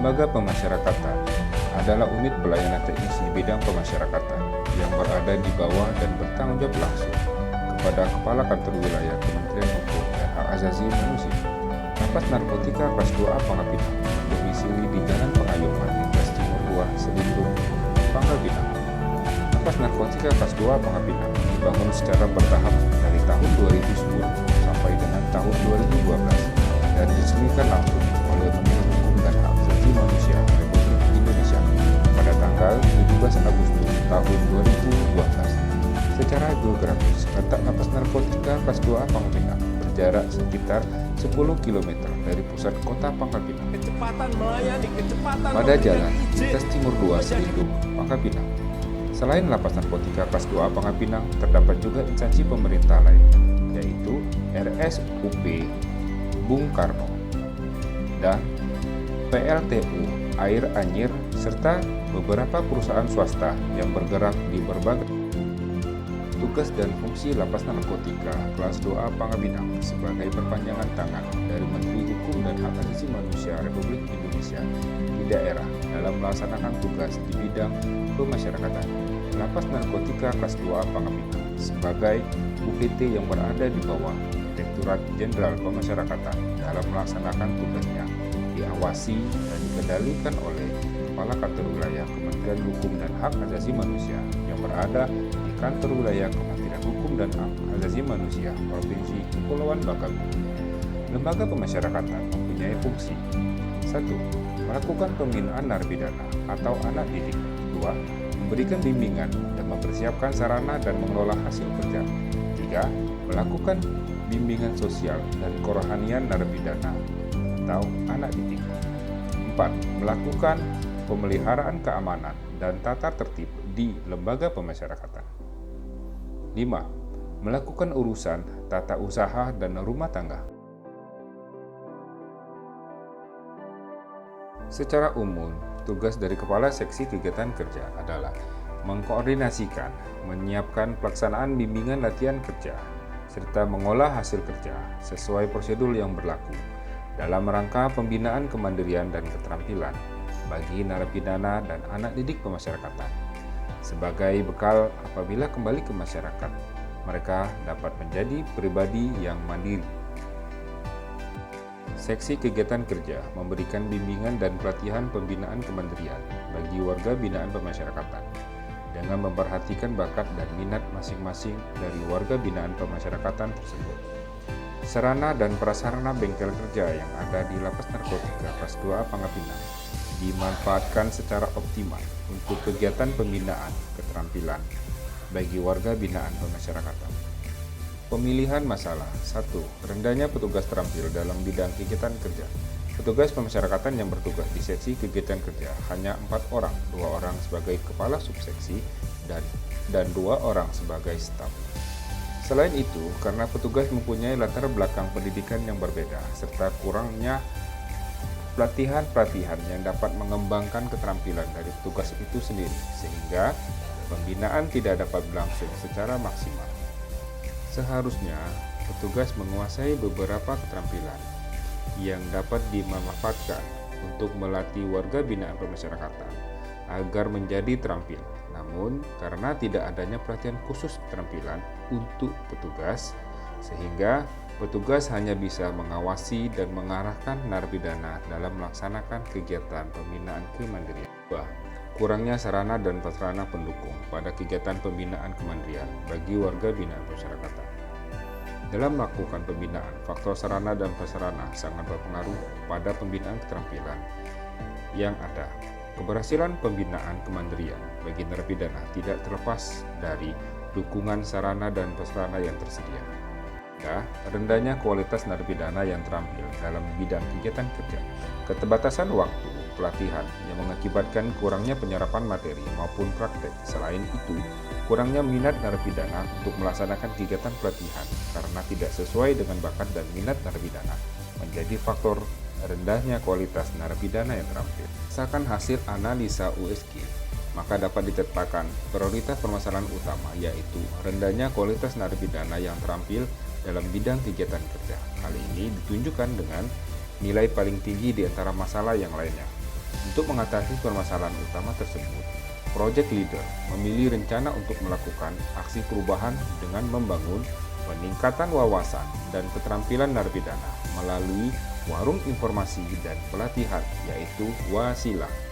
Lembaga Pemasyarakatan adalah unit pelayanan teknis di bidang pemasyarakatan yang berada di bawah dan bertanggung jawab langsung kepada Kepala Kantor Wilayah Kementerian Hukum dan Hak Asasi Manusia. Lapas Narkotika Kelas 2A Pangkal Pinang domisili di Jalan Pengayoman, Lintas Timur 2, Selindung, Pangkal Pinang. Lapas Narkotika Kelas 2A Pangkal Pinang dibangun secara bertahap dari tahun 2010 sampai dengan tahun 2012 dan diresmikan langsung oleh Menteri Hukum dan Hak Asasi Manusia Republik Indonesia pada tanggal 17 Agustus tahun 2012. Secara geografis, letak Lapas Narkotika Kelas 2A Pangkal Pinang berjarak sekitar 10 km dari pusat kota Pangkal Pinang. Pada jalan Lintas Timur 2 Selindung, Pangkal Pinang. Selain Lapas Narkotika Kelas 2A Pangkal Pinang, terdapat juga instansi pemerintah lain, yaitu RSUP Bung Karno dan PLTU Air Anjir serta beberapa perusahaan swasta yang bergerak di berbagai tugas dan fungsi Lapas Narkotika Kelas 2A Pangkal Pinang sebagai perpanjangan tangan dari Menteri Hukum dan Hak Asasi Manusia Republik Indonesia di daerah dalam melaksanakan tugas di bidang pemasyarakatan. Lapas Narkotika Kelas 2A Pangkal Pinang sebagai UPT yang berada di bawah Direktorat Jenderal Pemasyarakatan dalam melaksanakan tugasnya diawasi dan dikendalikan oleh Kepala Kantor Wilayah Kementerian Hukum dan Hak Asasi Manusia yang berada di Kantor Wilayah Kementerian Hukum dan Hak Asasi Manusia Provinsi Kepulauan Bangka. Lembaga pemasyarakatan mempunyai fungsi: 1. Melakukan pembinaan narapidana atau anak didik. 2. Memberikan bimbingan dan mempersiapkan sarana dan mengelola hasil kerja. 3. Melakukan bimbingan sosial dan kerohanian narapidana atau anak didik. 4. Melakukan pemeliharaan keamanan dan tata tertib di lembaga pemasyarakatan. 5. Melakukan urusan tata usaha dan rumah tangga. Secara umum, tugas dari Kepala Seksi Kegiatan Kerja adalah mengkoordinasikan, menyiapkan pelaksanaan bimbingan latihan kerja, serta mengolah hasil kerja sesuai prosedur yang berlaku dalam rangka pembinaan kemandirian dan keterampilan bagi narapidana dan anak didik pemasyarakatan. Sebagai bekal apabila kembali ke masyarakat, mereka dapat menjadi pribadi yang mandiri. Seksi Kegiatan Kerja memberikan bimbingan dan pelatihan pembinaan kemandirian bagi warga binaan pemasyarakatan dengan memperhatikan bakat dan minat masing-masing dari warga binaan pemasyarakatan tersebut. Sarana dan prasarana bengkel kerja yang ada di Lapas Narkotika Kelas 2A Pangkal Pinang dimanfaatkan secara optimal untuk kegiatan pembinaan keterampilan bagi warga binaan pemasyarakatan. Pemilihan masalah. 1. Rendahnya petugas terampil dalam bidang kegiatan kerja. Petugas pemasyarakatan yang bertugas di seksi kegiatan kerja hanya 4 orang, 2 orang sebagai kepala subseksi dan 2 orang sebagai staf. Selain itu, karena petugas mempunyai latar belakang pendidikan yang berbeda, serta kurangnya pelatihan-pelatihan yang dapat mengembangkan keterampilan dari petugas itu sendiri, sehingga pembinaan tidak dapat berlangsung secara maksimal. Seharusnya, petugas menguasai beberapa keterampilan yang dapat dimanfaatkan untuk melatih warga binaan pemasyarakatan agar menjadi terampil. Namun, karena tidak adanya pelatihan khusus keterampilan untuk petugas, sehingga petugas hanya bisa mengawasi dan mengarahkan narapidana dalam melaksanakan kegiatan pembinaan kemandirian. 2. Kurangnya sarana dan prasarana pendukung pada kegiatan pembinaan kemandirian bagi warga binaan pemasyarakatan. Dalam melakukan pembinaan, faktor sarana dan prasarana sangat berpengaruh pada pembinaan keterampilan yang ada. Keberhasilan pembinaan kemandirian bagi narapidana tidak terlepas dari dukungan sarana dan prasarana yang tersedia. Rendahnya kualitas narapidana yang terampil dalam bidang kegiatan kerja, keterbatasan waktu pelatihan yang mengakibatkan kurangnya penyerapan materi maupun praktek. Selain itu, kurangnya minat narapidana untuk melaksanakan kegiatan pelatihan karena tidak sesuai dengan bakat dan minat narapidana menjadi faktor rendahnya kualitas narapidana yang terampil. Berdasarkan hasil analisa USG, maka dapat ditetapkan prioritas permasalahan utama yaitu rendahnya kualitas narapidana yang terampil dalam bidang kegiatan kerja. Hal ini ditunjukkan dengan nilai paling tinggi di antara masalah yang lainnya. Untuk mengatasi permasalahan utama tersebut, project leader memilih rencana untuk melakukan aksi perubahan dengan membangun peningkatan wawasan dan keterampilan narapidana melalui warung informasi dan pelatihan, yaitu Wasilah.